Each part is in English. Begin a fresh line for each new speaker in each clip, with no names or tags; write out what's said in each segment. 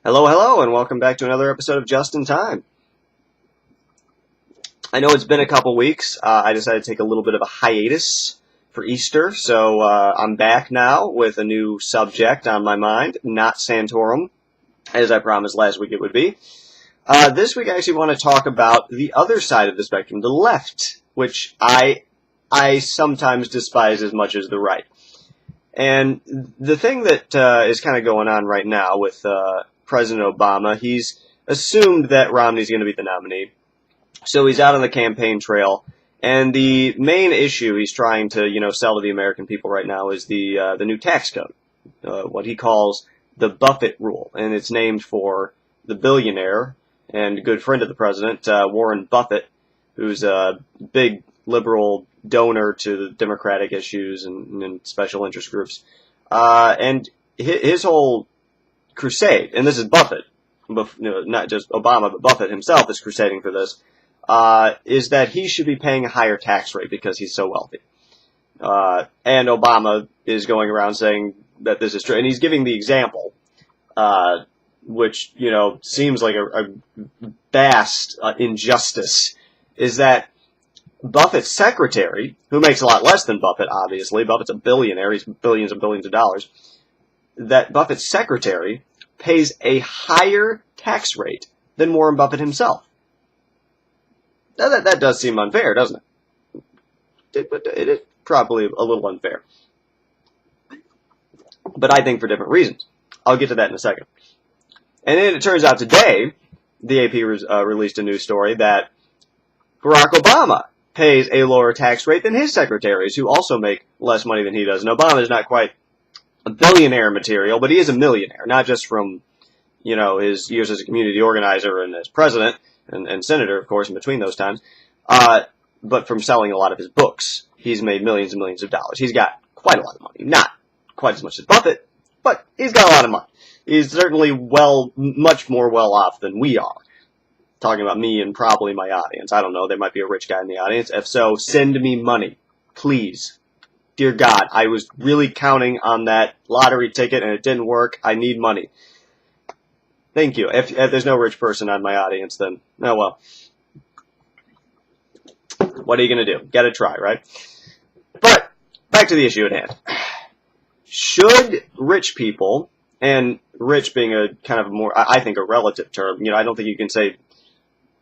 Hello, hello, and welcome back to another episode of Just in Time. I know it's been a couple weeks. I decided to take a little bit of a hiatus for Easter, so I'm back now with a new subject on my mind, not Santorum, as I promised last week it would be. This week I actually want to talk about the other side of the spectrum, the left, which I sometimes despise as much as the right. And the thing that is kind of going on right now with President Obama, he's assumed that Romney's going to be the nominee. So he's out on the campaign trail. And the main issue he's trying to, sell to the American people right now is the new tax code, what he calls the Buffett Rule. And it's named for the billionaire and good friend of the president, Warren Buffett, who's a big liberal donor to the Democratic issues and special interest groups. And his whole crusade, and this is Buffett, not just Obama, but Buffett himself is crusading for this, is that he should be paying a higher tax rate because he's so wealthy. And Obama is going around saying that this is true. And he's giving the example, which, seems like a vast injustice, is that Buffett's secretary, who makes a lot less than Buffett, obviously, Buffett's a billionaire, he's billions and billions of dollars, that Buffett's secretary pays a higher tax rate than Warren Buffett himself. Now that does seem unfair, doesn't it? It is probably a little unfair. But I think for different reasons. I'll get to that in a second. And then it turns out today, the AP released a news story that Barack Obama pays a lower tax rate than his secretaries, who also make less money than he does. And Obama is not quite a billionaire material, but he is a millionaire, not just from, his years as a community organizer and as president and senator, of course, in between those times, but from selling a lot of his books. He's made millions and millions of dollars. He's got quite a lot of money. Not quite as much as Buffett, but he's got a lot of money. He's certainly much more well off than we are. Talking about me and probably my audience. I don't know, there might be a rich guy in the audience. If so, send me money, please. Dear God, I was really counting on that lottery ticket and it didn't work. I need money. Thank you. If there's no rich person on my audience, then, oh well. What are you going to do? Gotta try, right? But, back to the issue at hand. Should rich people, and rich being a kind of more, I think, a relative term, I don't think you can say,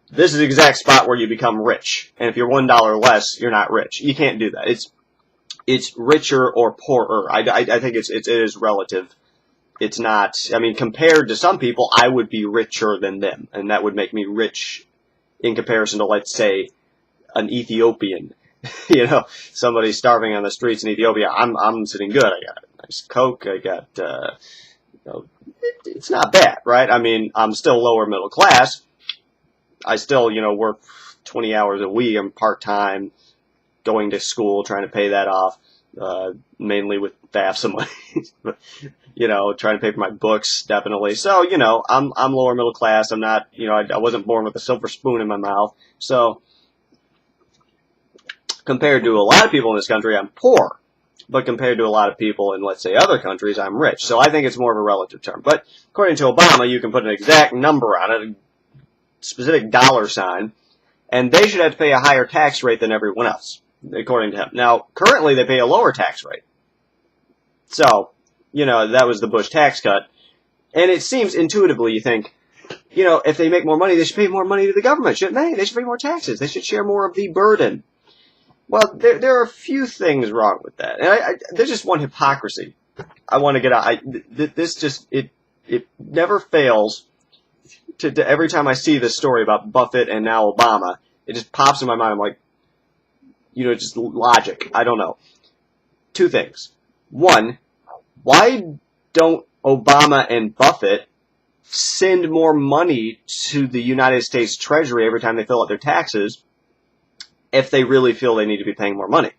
this is the exact spot where you become rich. And if you're $1 less, you're not rich. You can't do that. It's richer or poorer. I think it is relative. It's not, compared to some people, I would be richer than them. And that would make me rich in comparison to, let's say, an Ethiopian. Somebody starving on the streets in Ethiopia. I'm sitting good. I got a nice Coke. I got, it's not bad, right? I'm still lower middle class. I still, work 20 hours a week. I'm part-time, going to school, trying to pay that off, mainly with FAFSA money, trying to pay for my books, definitely. So, I'm lower middle class. I'm not, I wasn't born with a silver spoon in my mouth. So, compared to a lot of people in this country, I'm poor. But compared to a lot of people in, let's say, other countries, I'm rich. So I think it's more of a relative term. But according to Obama, you can put an exact number on it, specific dollar sign, and they should have to pay a higher tax rate than everyone else, according to him. Now, currently they pay a lower tax rate. So, that was the Bush tax cut. And it seems intuitively, you think, if they make more money, they should pay more money to the government, shouldn't they? They should pay more taxes. They should share more of the burden. Well, there are a few things wrong with that. And there's just one hypocrisy I want to get out. It never fails to every time I see this story about Buffett and now Obama, it just pops in my mind. I'm like, just logic. I don't know. Two things. One, why don't Obama and Buffett send more money to the United States Treasury every time they fill out their taxes if they really feel they need to be paying more money?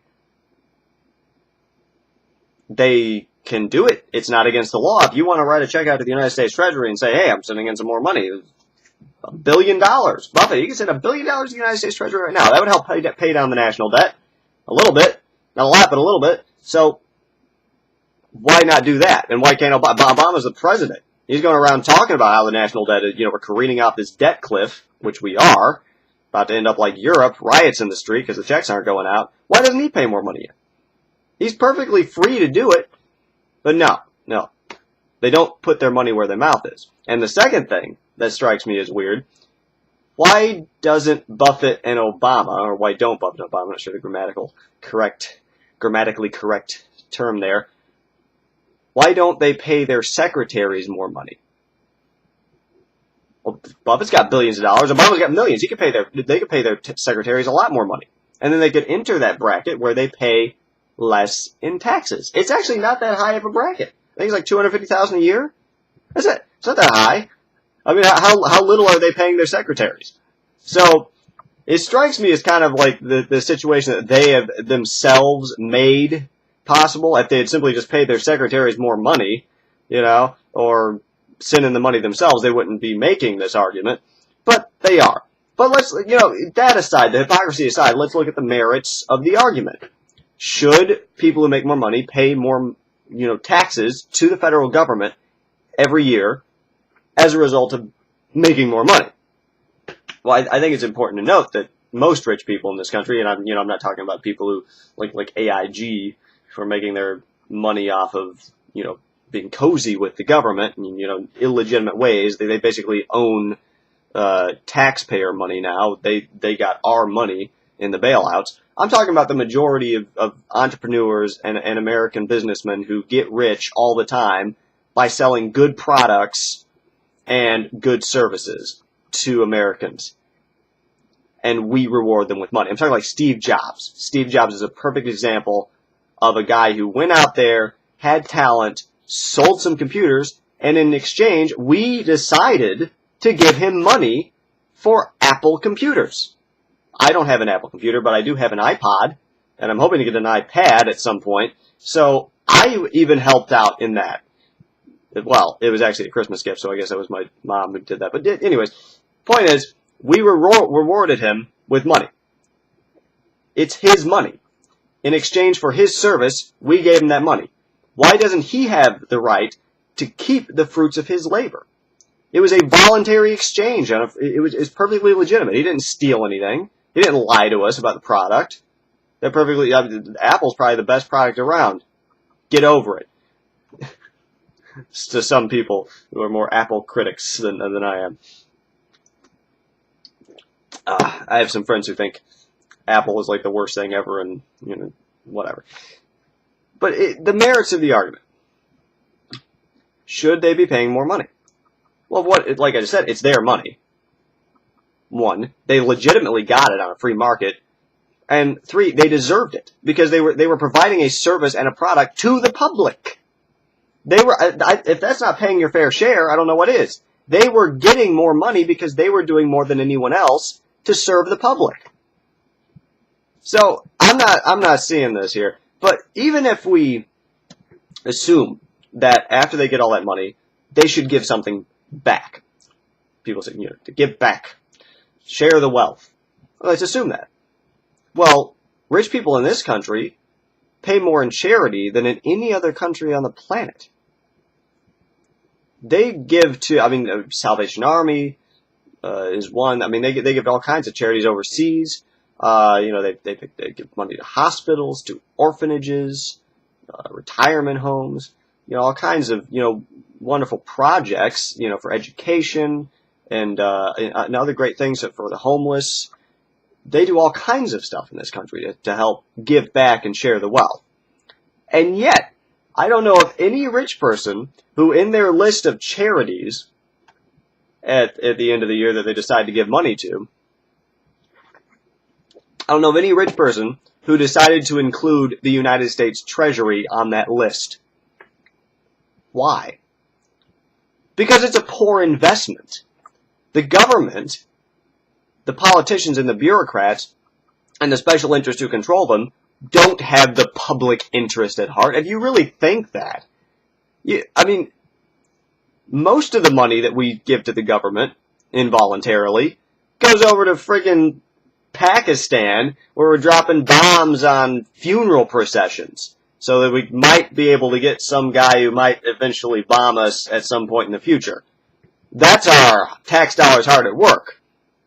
They can do it. It's not against the law. If you want to write a check out to the United States Treasury and say, hey, I'm sending in some more money, $1 billion. Buffett, you can send $1 billion to the United States Treasury right now. That would help pay down the national debt. A little bit. Not a lot, but a little bit. So, why not do that? And why can't Obama's the president? He's going around talking about how the national debt is, we're careening off this debt cliff, which we are, about to end up like Europe, riots in the street because the checks aren't going out. Why doesn't he pay more money in? He's perfectly free to do it, but no. They don't put their money where their mouth is. And the second thing that strikes me as weird, why doesn't Buffett and Obama, or why don't Buffett and Obama, I'm not sure the grammatically correct term there, why don't they pay their secretaries more money? Well, Buffett's got billions of dollars. Obama's got millions. They could pay their secretaries a lot more money. And then they could enter that bracket where they pay less in taxes. It's actually not that high of a bracket. I think it's like $250,000 a year. That's it. It's not that high. I mean, how little are they paying their secretaries? So it strikes me as kind of like the situation that they have themselves made possible. If they had simply just paid their secretaries more money, or send in the money themselves, they wouldn't be making this argument. But they are. But let's, that aside, the hypocrisy aside, let's look at the merits of the argument. Should people who make more money pay more, taxes to the federal government every year as a result of making more money? Well, I think it's important to note that most rich people in this country, and I'm not talking about people who like AIG who are making their money off of being cozy with the government and illegitimate ways. They basically own taxpayer money now. They got our money in the bailouts. I'm talking about the majority of entrepreneurs and American businessmen who get rich all the time by selling good products and good services to Americans. And we reward them with money. I'm talking like Steve Jobs. Steve Jobs is a perfect example of a guy who went out there, had talent, sold some computers, and in exchange, we decided to give him money for Apple computers. I don't have an Apple computer, but I do have an iPod, and I'm hoping to get an iPad at some point. So I even helped out in that. Well, it was actually a Christmas gift, so I guess it was my mom who did that. But anyways, point is, we rewarded him with money. It's his money. In exchange for his service, we gave him that money. Why doesn't he have the right to keep the fruits of his labor? It was a voluntary exchange. It was perfectly legitimate. He didn't steal anything. He didn't lie to us about the product. Apple's probably the best product around. Get over it. To some people who are more Apple critics than I am. I have some friends who think Apple is like the worst thing ever and, whatever. But the merits of the argument. Should they be paying more money? Well, like I just said, it's their money. One, they legitimately got it on a free market. And three, they deserved it because they were providing a service and a product to the public. If that's not paying your fair share, I don't know what is. They were getting more money because they were doing more than anyone else to serve the public. So I'm not seeing this here. But even if we assume that after they get all that money, they should give something back. People say, to give back. Share the wealth. Well, let's assume that. Well, rich people in this country pay more in charity than in any other country on the planet. They give to, Salvation Army is one. They give all kinds of charities overseas. They give money to hospitals, to orphanages, retirement homes, all kinds of, wonderful projects, for education and other great things for the homeless. They do all kinds of stuff in this country to help give back and share the wealth. And yet, I don't know of any rich person who in their list of charities at the end of the year that they decide to give money to, I don't know of any rich person who decided to include the United States Treasury on that list. Why? Because it's a poor investment. The government, the politicians and the bureaucrats, and the special interests who control them, don't have the public interest at heart. If you really think that, most of the money that we give to the government involuntarily goes over to friggin' Pakistan, where we're dropping bombs on funeral processions. so that we might be able to get some guy who might eventually bomb us at some point in the future. That's our tax dollars hard at work.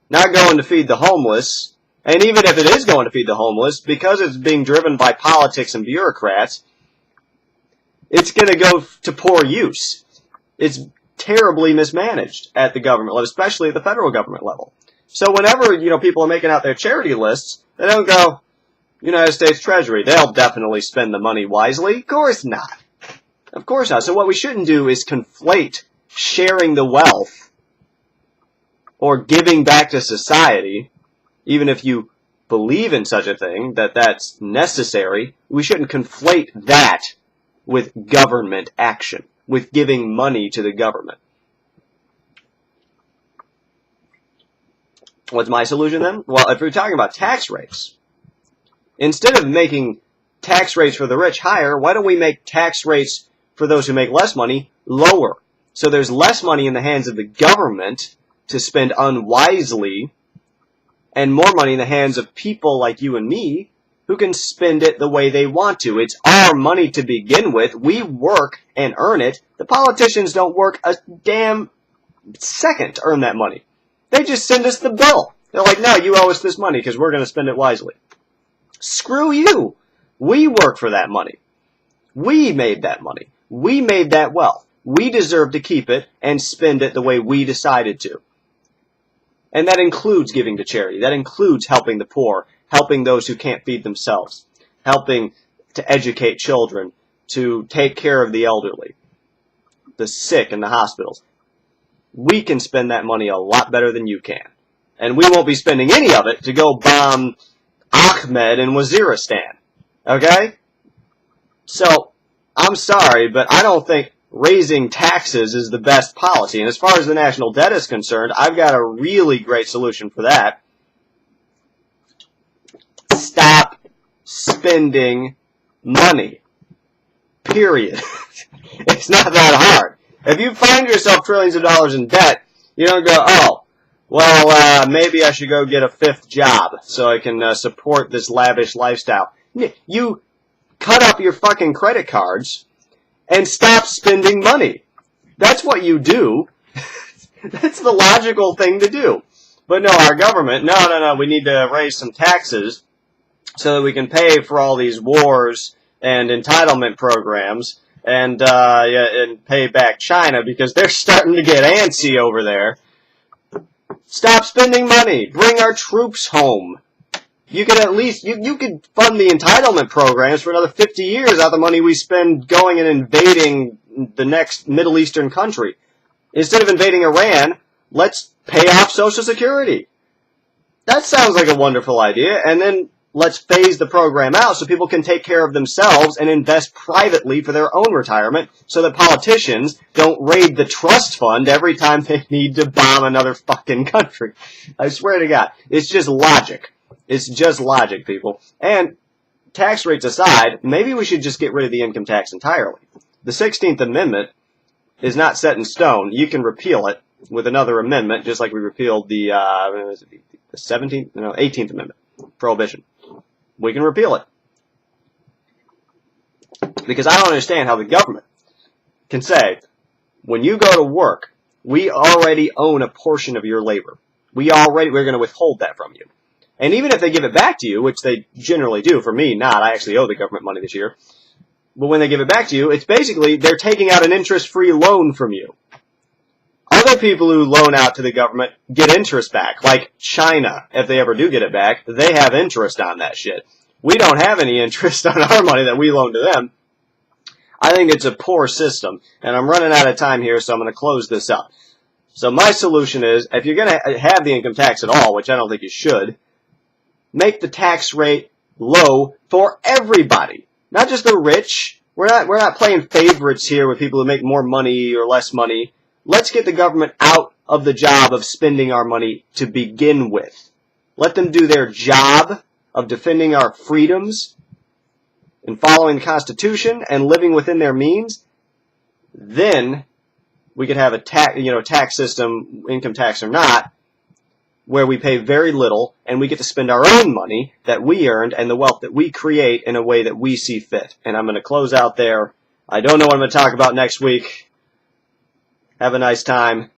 Not going to feed the homeless, and even if it is going to feed the homeless, because it's being driven by politics and bureaucrats, it's going to go to poor use. It's terribly mismanaged at the government level, especially at the federal government level. So whenever, people are making out their charity lists, they don't go, United States Treasury, they'll definitely spend the money wisely. Of course not. Of course not. So what we shouldn't do is conflate sharing the wealth or giving back to society, even if you believe in such a thing, that that's necessary. We shouldn't conflate that with government action, with giving money to the government. What's my solution then? Well, if we're talking about tax rates, instead of making tax rates for the rich higher, why don't we make tax rates for those who make less money lower? So there's less money in the hands of the government to spend unwisely, and more money in the hands of people like you and me who can spend it the way they want to. It's our money to begin with. We work and earn it. The politicians don't work a damn second to earn that money. They just send us the bill. They're like, no, you owe us this money because we're going to spend it wisely. Screw you. We work for that money. We made that money. We made that wealth. We deserve to keep it and spend it the way we decided to. And that includes giving to charity. That includes helping the poor, helping those who can't feed themselves, helping to educate children, to take care of the elderly, the sick in the hospitals. We can spend that money a lot better than you can. And we won't be spending any of it to go bomb Ahmed in Waziristan. Okay? So, I'm sorry, but I don't think raising taxes is the best policy. And as far as the national debt is concerned, I've got a really great solution for that. Stop spending money. Period. It's not that hard. If you find yourself trillions of dollars in debt, you don't go, oh, well, maybe I should go get a fifth job so I can support this lavish lifestyle. You cut up your fucking credit cards and stop spending money. That's what you do. That's the logical thing to do. But no, our government, no, we need to raise some taxes so that we can pay for all these wars and entitlement programs and pay back China because they're starting to get antsy over there. Stop spending money. Bring our troops home. You could at least, you could fund the entitlement programs for another 50 years out of the money we spend going and invading the next Middle Eastern country. Instead of invading Iran, let's pay off Social Security. That sounds like a wonderful idea. And then let's phase the program out so people can take care of themselves and invest privately for their own retirement so that politicians don't raid the trust fund every time they need to bomb another fucking country. I swear to God. It's just logic. It's just logic, people. And tax rates aside, maybe we should just get rid of the income tax entirely. The 16th Amendment is not set in stone. You can repeal it with another amendment, just like we repealed the 18th Amendment, Prohibition. We can repeal it. Because I don't understand how the government can say, when you go to work, we already own a portion of your labor. We're going to withhold that from you. And even if they give it back to you, which they generally do, for me, not. I actually owe the government money this year. But when they give it back to you, it's basically they're taking out an interest-free loan from you. Other people who loan out to the government get interest back, like China. If they ever do get it back, they have interest on that shit. We don't have any interest on our money that we loan to them. I think it's a poor system, and I'm running out of time here, so I'm going to close this up. So my solution is, if you're going to have the income tax at all, which I don't think you should, make the tax rate low for everybody, not just the rich. We're not playing favorites here with people who make more money or less money. Let's get the government out of the job of spending our money to begin with. Let them do their job of defending our freedoms and following the Constitution and living within their means. Then we could have a tax system, income tax or not, where we pay very little and we get to spend our own money that we earned and the wealth that we create in a way that we see fit. And I'm going to close out there. I don't know what I'm going to talk about next week. Have a nice time.